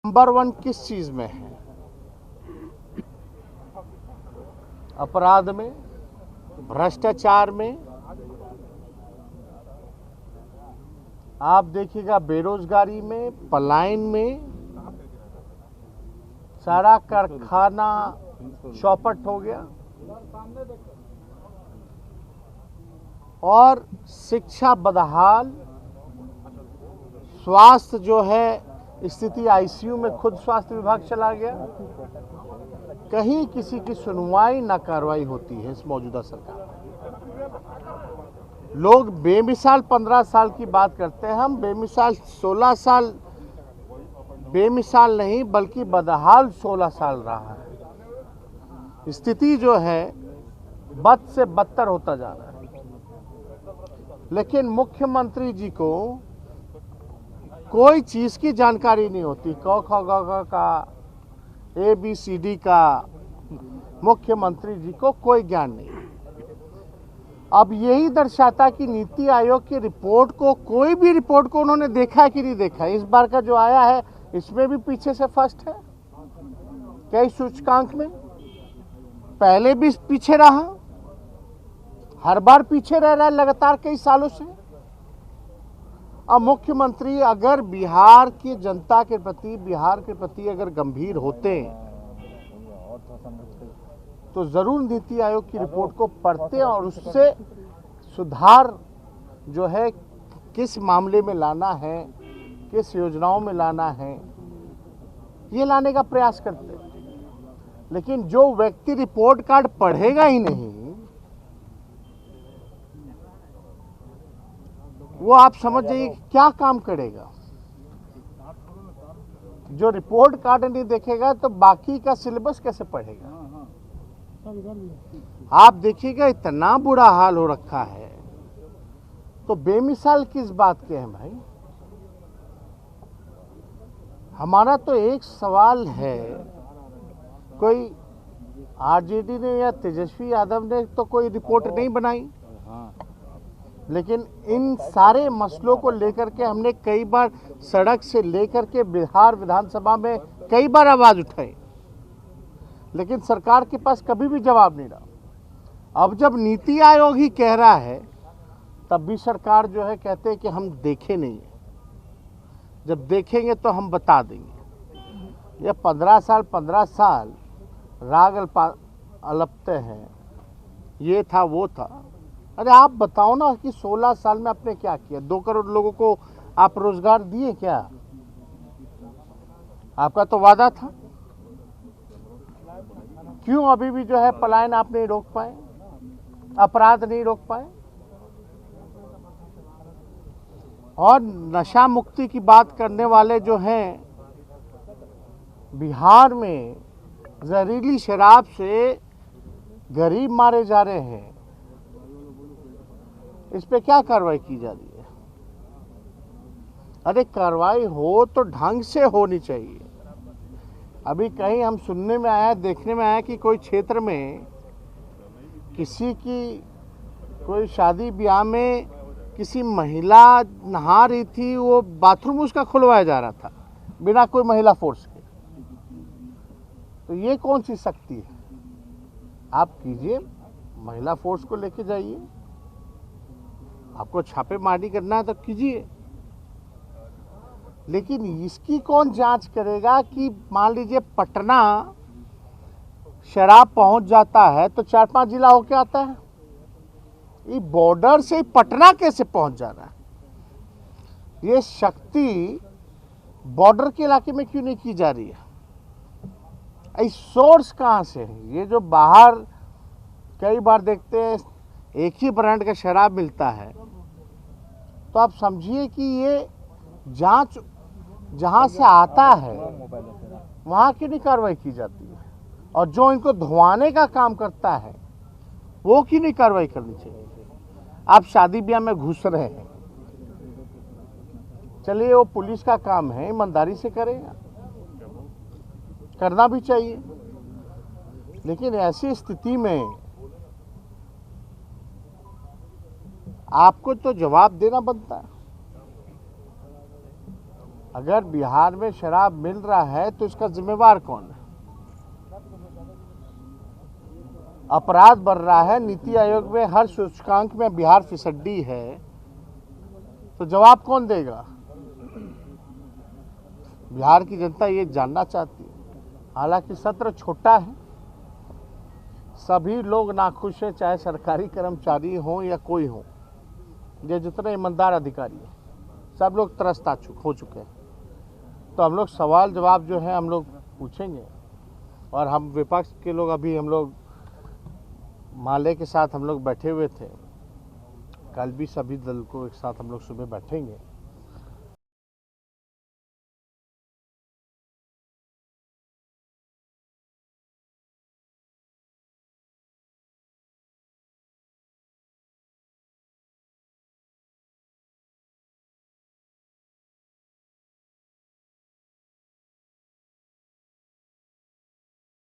Number one किस चीज में है? अपराध में, भ्रष्टाचार में। आप देखिएगा बेरोजगारी में, पलायन में। सारा कारखाना चौपट हो गया और शिक्षा बदहाल, स्वास्थ्य जो है स्थिति आईसीयू में खुद स्वास्थ्य विभाग चला गया। कहीं किसी की सुनवाई ना कार्रवाई होती है इस मौजूदा सरकार में। लोग बेमिसाल 15 साल की बात करते हैं, हम बेमिसाल 16 साल, बेमिसाल नहीं बल्कि बदहाल 16 साल रहा है। स्थिति जो है बद से बदतर होता जा रहा है। लेकिन मुख्यमंत्री जी को कोई चीज की जानकारी नहीं होती। क ख ग घ का, ABCD का मुख्यमंत्री जी को कोई ज्ञान नहीं। अब यही दर्शाता कि नीति आयोग की रिपोर्ट को, कोई भी रिपोर्ट को उन्होंने देखा कि नहीं देखा। इस बार का जो आया है इसमें भी पीछे से फर्स्ट है कई सूचकांक में। पहले भी पीछे रहा, हर बार पीछे रह रहा है लगातार कई सालों से। अब मुख्यमंत्री अगर बिहार की जनता के प्रति, बिहार के प्रति अगर गंभीर होते तो जरूर नीति आयोग की रिपोर्ट को पढ़ते और उससे सुधार जो है किस मामले में लाना है, किस योजनाओं में लाना है, ये लाने का प्रयास करते। लेकिन जो व्यक्ति रिपोर्ट कार्ड पढ़ेगा ही नहीं, वो आप समझ जाइए क्या काम करेगा। जो रिपोर्ट कार्ड नहीं देखेगा तो बाकी का सिलेबस कैसे पढ़ेगा। आप देखिएगा इतना बुरा हाल हो रखा है, तो बेमिसाल किस बात के हैं भाई। हमारा तो एक सवाल है, कोई आरजेडी ने या तेजस्वी यादव ने तो कोई रिपोर्ट नहीं बनाई, लेकिन इन सारे मसलों को लेकर के हमने कई बार सड़क से लेकर के बिहार विधानसभा में कई बार आवाज उठाई, लेकिन सरकार के पास कभी भी जवाब नहीं रहा। अब जब नीति आयोग ही कह रहा है तब भी सरकार जो है कहते हैं कि हम देखे नहीं है, जब देखेंगे तो हम बता देंगे। ये 15 साल राग अलपते हैं, ये था वो था। अरे आप बताओ ना कि 16 साल में आपने क्या किया। 2 करोड़ लोगों को आप रोजगार दिए क्या? आपका तो वादा था। क्यों अभी भी जो है पलायन आप नहीं रोक पाए, अपराध नहीं रोक पाए? और नशा मुक्ति की बात करने वाले जो हैं, बिहार में जहरीली शराब से गरीब मारे जा रहे हैं, इस पे क्या कार्रवाई की जा रही है? अरे कार्रवाई हो तो ढंग से होनी चाहिए। अभी कहीं हम सुनने में आया, देखने में आया कि कोई क्षेत्र में किसी की कोई शादी ब्याह में किसी महिला नहा रही थी, वो बाथरूम उसका खुलवाया जा रहा था बिना कोई महिला फोर्स के। तो ये कौन सी शक्ति है? आप कीजिए, महिला फोर्स को लेके जाइए। आपको छापेमारी करना है तो कीजिए, लेकिन इसकी कौन जांच करेगा कि मान लीजिए पटना शराब पहुंच जाता है तो 4-5 जिला होके आता है। ये बॉर्डर से पटना कैसे पहुंच जा रहा है? ये शक्ति बॉर्डर के इलाके में क्यों नहीं की जा रही है? सोर्स कहां से है? ये जो बाहर कई बार देखते हैं एक ही ब्रांड का शराब मिलता है, तो आप समझिए कि ये जांच जहां से आता है वहां क्यों नहीं कार्रवाई की जाती है? और जो इनको धुआने का काम करता है वो क्यों नहीं कार्रवाई करनी चाहिए? आप शादी ब्याह में घुस रहे हैं, चलिए वो पुलिस का काम है, ईमानदारी से करेगा, करना भी चाहिए। लेकिन ऐसी स्थिति में आपको तो जवाब देना बनता है। अगर बिहार में शराब मिल रहा है तो इसका जिम्मेवार कौन है? अपराध बढ़ रहा है, नीति आयोग में हर सूचकांक में बिहार फिसड्डी है, तो जवाब कौन देगा? बिहार की जनता ये जानना चाहती है। हालांकि सत्र छोटा है, सभी लोग नाखुश हैं, चाहे सरकारी कर्मचारी हों या कोई हो, ये जितने ईमानदार अधिकारी हैं सब लोग त्रस्त हो चुके हैं। तो हम लोग सवाल जवाब जो है हम लोग पूछेंगे, और हम विपक्ष के लोग अभी हम लोग माले के साथ हम लोग बैठे हुए थे, कल भी सभी दल को एक साथ हम लोग सुबह बैठेंगे